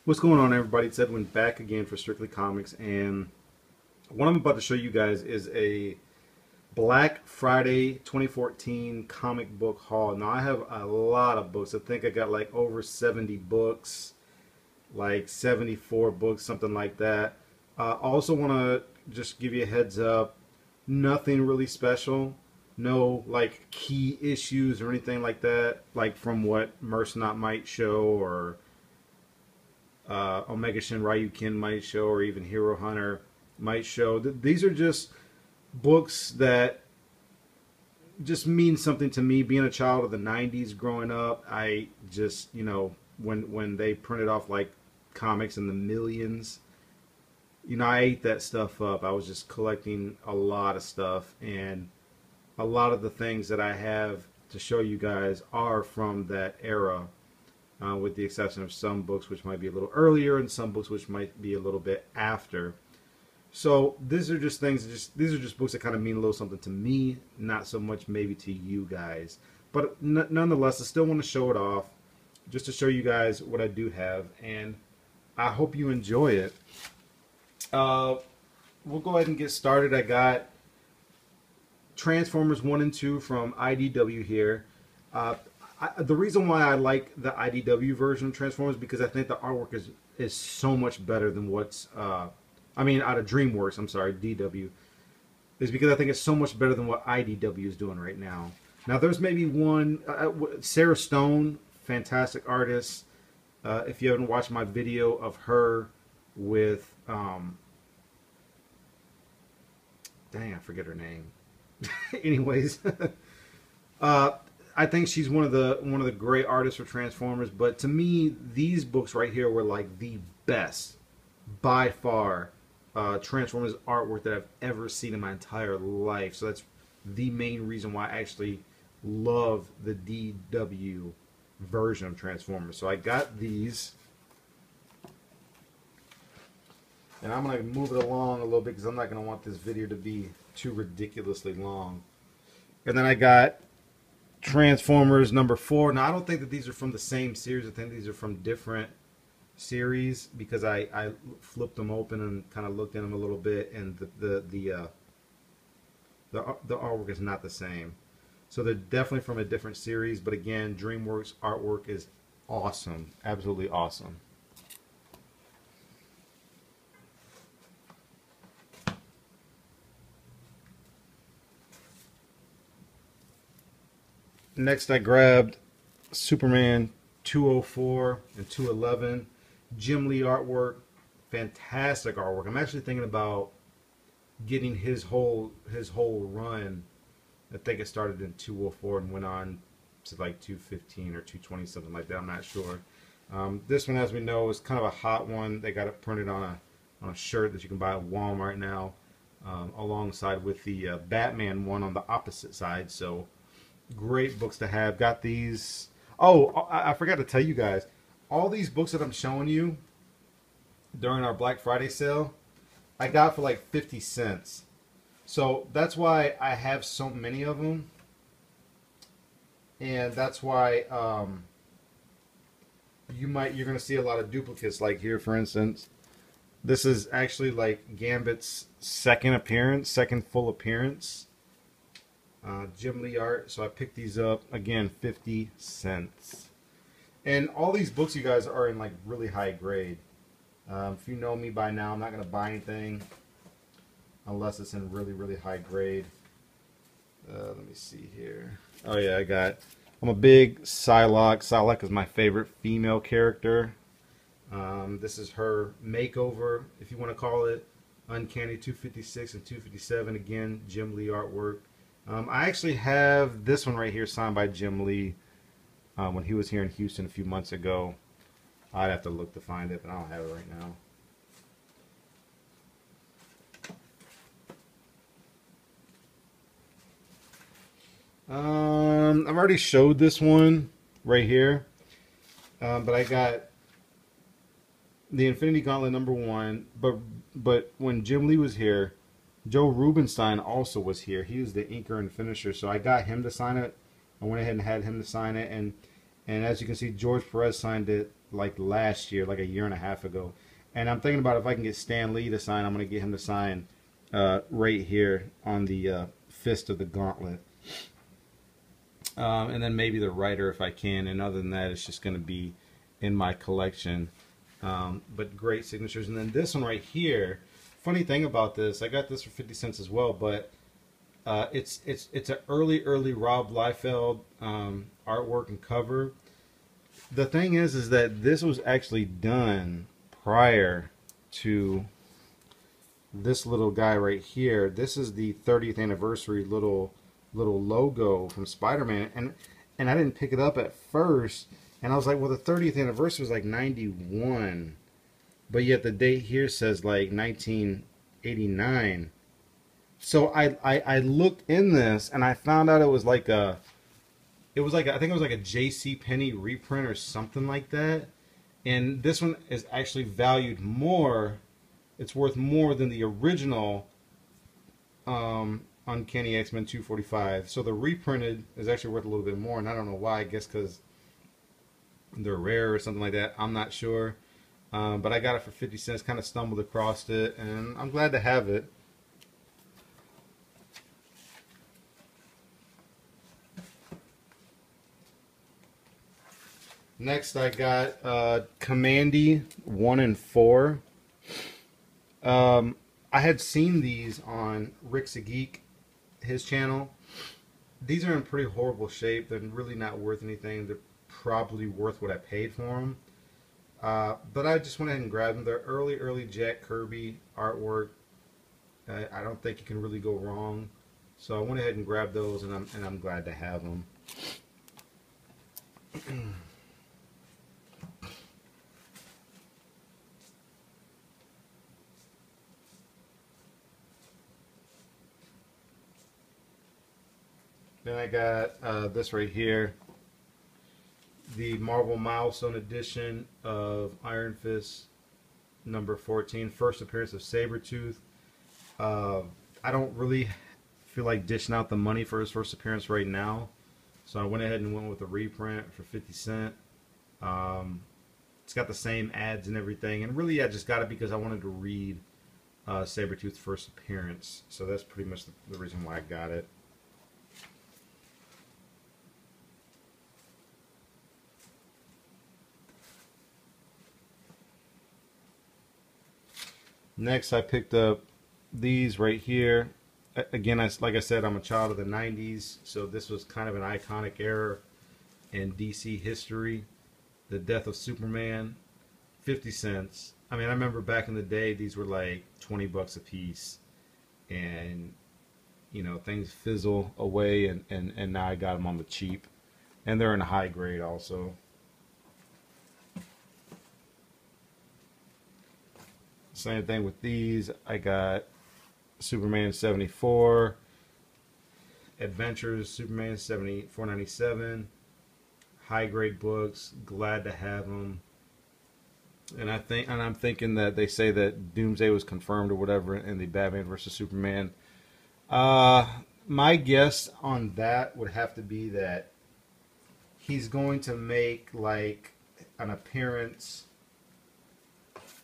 What's going on, everybody? It's Edwin back again for Strictly Comics, and what I'm about to show you guys is a Black Friday 2014 comic book haul. Now, I have a lot of books. I think I got like over 70 books, like 74 books, something like that. I also want to just give you a heads up, nothing really special. No like key issues or anything like that, like from what Mercenot might show, or Omega Shin Ryukin might show, or even Hero Hunter might show. These are just books that just mean something to me. Being a child of the 90s growing up, I just, you know, when they printed off like comics in the millions, you know, I ate that stuff up. I was just collecting a lot of stuff, and a lot of the things that I have to show you guys are from that era. With the exception of some books which might be a little earlier and some books which might be a little bit after. So these are just things, these are just books that kind of mean a little something to me, not so much maybe to you guys. But nonetheless, I still want to show it off, just to show you guys what I do have, and I hope you enjoy it. We'll go ahead and get started. I got Transformers 1 and 2 from IDW here. The reason why I like the IDW version of Transformers is because I think the artwork is so much better than what's I mean, out of DreamWorks, I'm sorry, DW, is because I think it's so much better than what IDW is doing right now. Now, there's maybe one, Sarah Stone, fantastic artist. If you haven't watched my video of her with, dang, I forget her name. Anyways, I think she's one of the great artists for Transformers. But to me, these books right here were like the best, by far, Transformers artwork that I've ever seen in my entire life. So that's the main reason why I actually love the DW version of Transformers. So I got these, and I'm going to move it along a little bit because I'm not going to want this video to be too ridiculously long. And then I got Transformers number 4. Now, I don't think that these are from the same series. I think these are from different series because I flipped them open and kind of looked at them a little bit, and the artwork is not the same. So they're definitely from a different series. But again, DreamWorks artwork is awesome, absolutely awesome. Next, I grabbed Superman 204 and 211. Jim Lee artwork, fantastic artwork. I'm actually thinking about getting his whole run. I think it started in 204 and went on to like 215 or 220, something like that. I'm not sure. This one, as we know, is kind of a hot one. They got it printed on a shirt that you can buy at Walmart now, alongside with the Batman one on the opposite side. So great books to have. Got these. Oh, I forgot to tell you guys, all these books that I'm showing you during our Black Friday sale, I got for like 50 cents. So that's why I have so many of them, and that's why you're going to see a lot of duplicates. Like here, for instance, this is actually like Gambit's second full appearance. Jim Lee art. So I picked these up, again, 50 cents. And all these books, you guys, are in like really high grade. If you know me by now, I'm not going to buy anything unless it's in really high grade. Let me see here. Oh yeah, I'm a big Psylocke. Psylocke is my favorite female character. This is her makeover, if you want to call it. Uncanny 256 and 257. Again, Jim Lee artwork. I actually have this one right here signed by Jim Lee when he was here in Houston a few months ago. I'd have to look to find it, but I don't have it right now. I've already showed this one right here, but I got the Infinity Gauntlet number 1. But when Jim Lee was here, Joe Rubenstein also was here. He was the inker and finisher, so I got him to sign it. I went ahead and had him to sign it, and as you can see, George Perez signed it like last year, like a year and a half ago. And I'm thinking about if I can get Stan Lee to sign, I'm going to get him to sign right here on the fist of the Gauntlet. And then maybe the writer if I can. And other than that, it's just going to be in my collection. But great signatures. And then this one right here, funny thing about this, I got this for 50 cents as well, but it's an early Rob Liefeld artwork and cover. The thing is that this was actually done prior to this little guy right here. This is the 30th anniversary little logo from Spider-Man, and I didn't pick it up at first, and I was like, well, the 30th anniversary was like 91, but yet the date here says like 1989. So I looked in this and I found out it was like I think it was like a J.C. Penney reprint or something like that. And this one is actually valued more. It's worth more than the original Uncanny X-Men 245. So the reprinted is actually worth a little bit more, and I don't know why. I guess because they're rare or something like that. I'm not sure. But I got it for 50 cents, kind of stumbled across it, and I'm glad to have it. Next, I got Commandy 1 and 4. I had seen these on Rick's a Geek, his channel. These are in pretty horrible shape. They're really not worth anything. They're probably worth what I paid for them. But I just went ahead and grabbed them. They're early Jack Kirby artwork. I don't think you can really go wrong. So I went ahead and grabbed those, and I'm glad to have them. Then I got this right here, the Marvel Milestone edition of Iron Fist number 14, first appearance of Sabretooth. I don't really feel like dishing out the money for his first appearance right now, so I went ahead and went with a reprint for 50 cents. It's got the same ads and everything, and really I just got it because I wanted to read Sabretooth's first appearance, so that's pretty much the reason why I got it. Next, I picked up these right here. Again, like I said, I'm a child of the 90s, so this was kind of an iconic era in DC history. The Death of Superman, 50 cents. I mean, I remember back in the day, these were like 20 bucks a piece. And, you know, things fizzle away, and now I got them on the cheap. And they're in a high grade also. Same thing with these. I got Superman 74, Adventures Superman 497, high grade books. Glad to have them. And I'm thinking that they say that Doomsday was confirmed or whatever in the Batman vs Superman. My guess on that would have to be that he's going to make like an appearance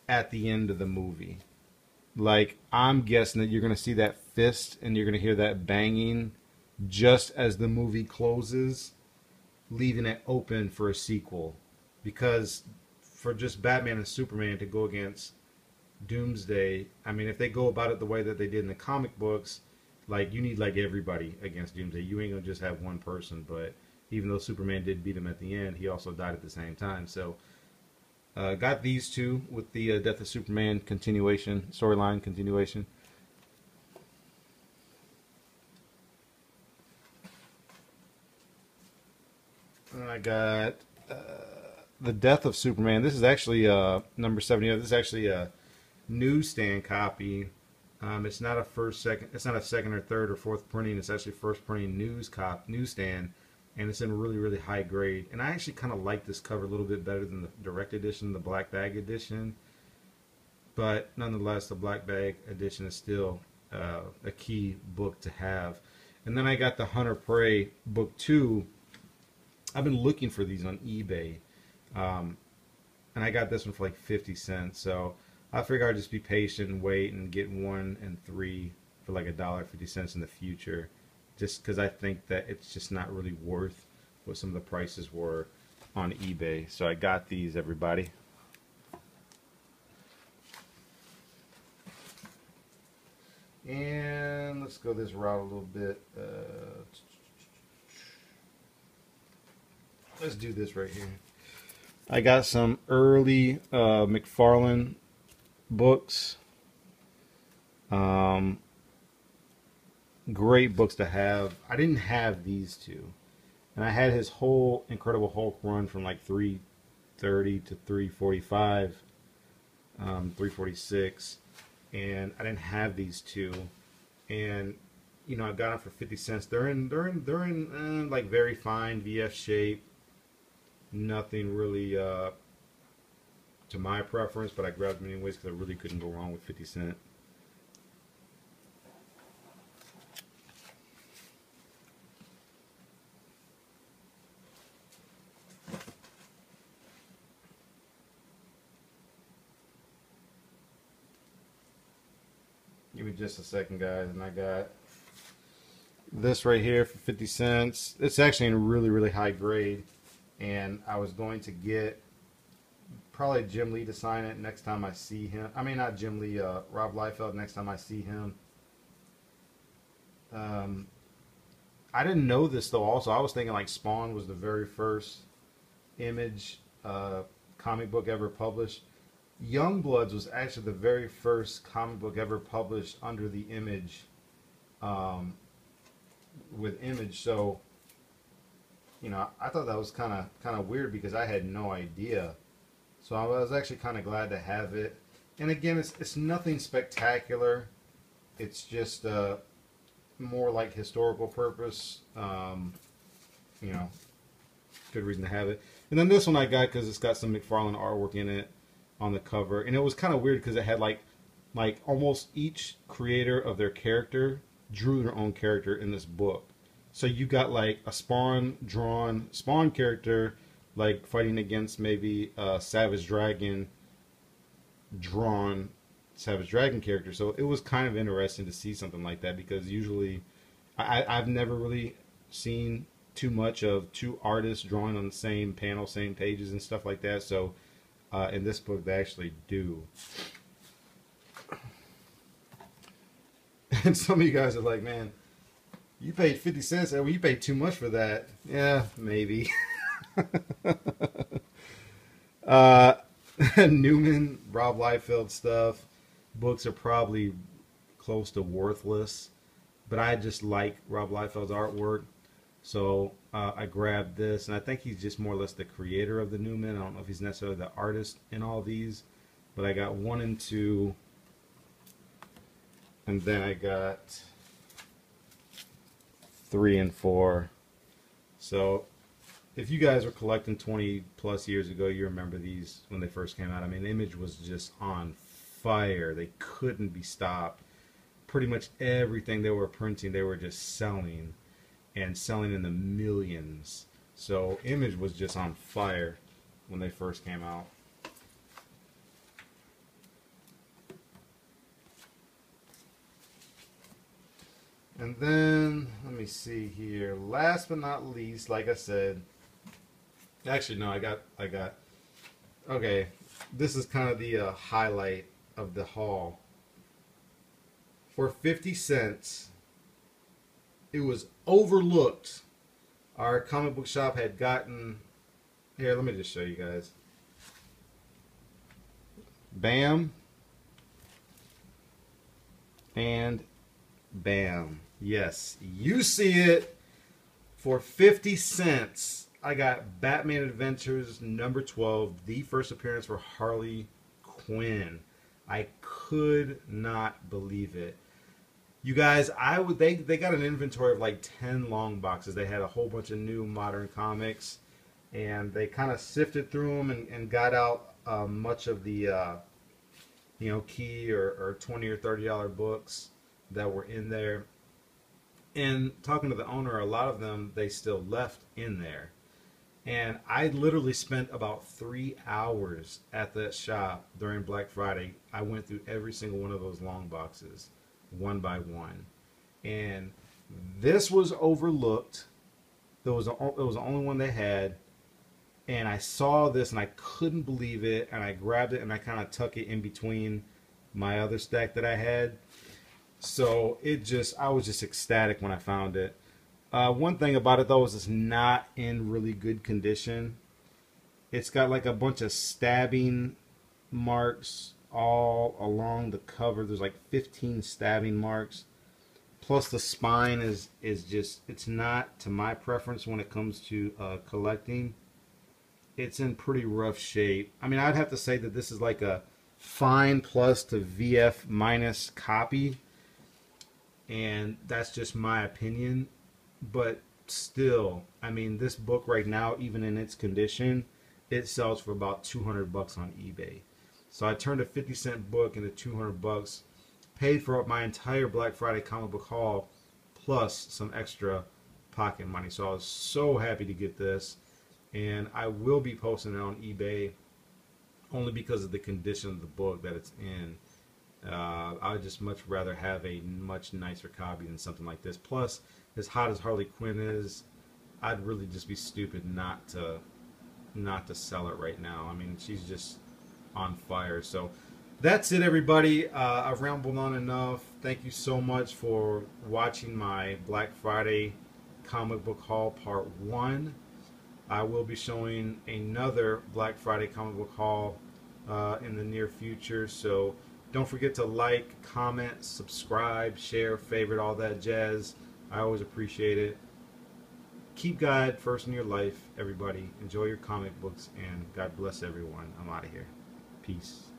at the end of the movie. Like, I'm guessing that you're going to see that fist and you're going to hear that banging just as the movie closes, leaving it open for a sequel. Because for just Batman and Superman to go against Doomsday, I mean, if they go about it the way that they did in the comic books, like, you need like everybody against Doomsday. You ain't going to just have one person. But even though Superman did beat him at the end, he also died at the same time. So got these two with the Death of Superman continuation, storyline continuation. And I got the Death of Superman. This is actually number 70. This is actually a newsstand copy. It's not it's not a second or third or fourth printing. It's actually first printing newsstand. And it's in really high grade. And I actually kind of like this cover a little bit better than the direct edition, the black bag edition. But nonetheless, the black bag edition is still a key book to have. And then I got the Hunter Prey book 2. I've been looking for these on eBay. and I got this one for like 50 cents. So I figure I'd just be patient and wait and get 1 and 3 for like $1.50 in the future, just because I think that it's just not really worth what some of the prices were on eBay. So I got these, everybody. And let's go this route a little bit. Let's do this right here. I got some early Mcfarlane books. Great books to have. I didn't have these two. And I had his whole Incredible Hulk run from like 330 to 345, 346. And I didn't have these two. And you know, I got them for 50 cents. They're in like very fine VF shape. Nothing really to my preference, but I grabbed them anyways because I really couldn't go wrong with 50 cents. Give me just a second, guys, and I got this right here for 50 cents. It's actually in really, really high grade, and I was going to get probably Jim Lee to sign it next time I see him. I mean, not Jim Lee, Rob Liefeld next time I see him. I didn't know this though. Also, I was thinking like Spawn was the very first Image comic book ever published. Youngbloods was actually the very first comic book ever published under the Image, with Image. So, you know, I thought that was kind of weird because I had no idea. So I was actually kind of glad to have it. And again, it's nothing spectacular. It's just more like historical purpose. You know, good reason to have it. And then this one I got because it's got some Mcfarlane artwork in it on the cover, and it was kind of weird because it had like almost each creator of their character drew their own character in this book. So you got like a Spawn character like fighting against maybe a Savage Dragon drawn Savage Dragon character. So it was kind of interesting to see something like that because usually I've never really seen too much of two artists drawing on the same panel, same pages and stuff like that. So in this book they actually do. And some of you guys are like, man, you paid 50 cents. Well, you paid too much for that. Yeah, maybe. Newman, Rob Liefeld stuff. Books are probably close to worthless, but I just like Rob Liefeld's artwork. So I grabbed this, and I think he's just more or less the creator of the Newman. I don't know if he's necessarily the artist in all these, but I got 1 and 2, and then I got 3 and 4. So if you guys were collecting 20 plus years ago, you remember these when they first came out. I mean, Image was just on fire. They couldn't be stopped. Pretty much everything they were printing, they were just selling, and selling in the millions. So Image was just on fire when they first came out. And then, let me see here. Last but not least, like I said, actually no, I got, okay, this is kind of the highlight of the haul. For 50 cents, it was overlooked. Our comic book shop had gotten, here, let me just show you guys. Bam. And bam. Yes, you see it. For 50 cents, I got Batman Adventures number 12, the first appearance for Harley Quinn. I could not believe it. You guys, they got an inventory of like 10 long boxes. They had a whole bunch of new modern comics, and they kind of sifted through them and got out much of the you know, key or $20 or $30 books that were in there. And talking to the owner, a lot of them they still left in there. And I literally spent about 3 hours at that shop during Black Friday. I went through every single one of those long boxes, one by one. And this was overlooked. It was the only one they had. And I saw this and I couldn't believe it. And I grabbed it and I kind of tucked it in between my other stack that I had. So I was just ecstatic when I found it. One thing about it though is it's not in really good condition. It's got like a bunch of stabbing marks all along the cover. There's like 15 stabbing marks. Plus the spine is just, it's not to my preference when it comes to collecting. It's in pretty rough shape. I mean, I'd have to say that this is like a fine plus to VF minus copy. And that's just my opinion. But still, I mean, this book right now, even in its condition, it sells for about 200 bucks on eBay. So I turned a 50-cent book into 200 bucks, paid for my entire Black Friday comic book haul, plus some extra pocket money. So I was so happy to get this, and I will be posting it on eBay only because of the condition of the book that it's in. I would just much rather have a much nicer copy than something like this. Plus, as hot as Harley Quinn is, I'd really just be stupid not to sell it right now. I mean, she's just on fire. So that's it, everybody. I've rambled on enough. Thank you so much for watching my Black Friday comic book haul part 1. I will be showing another Black Friday comic book haul in the near future. So don't forget to like, comment, subscribe, share, favorite, all that jazz. I always appreciate it. Keep God first in your life, everybody. Enjoy your comic books, and God bless everyone. I'm out of here. Peace.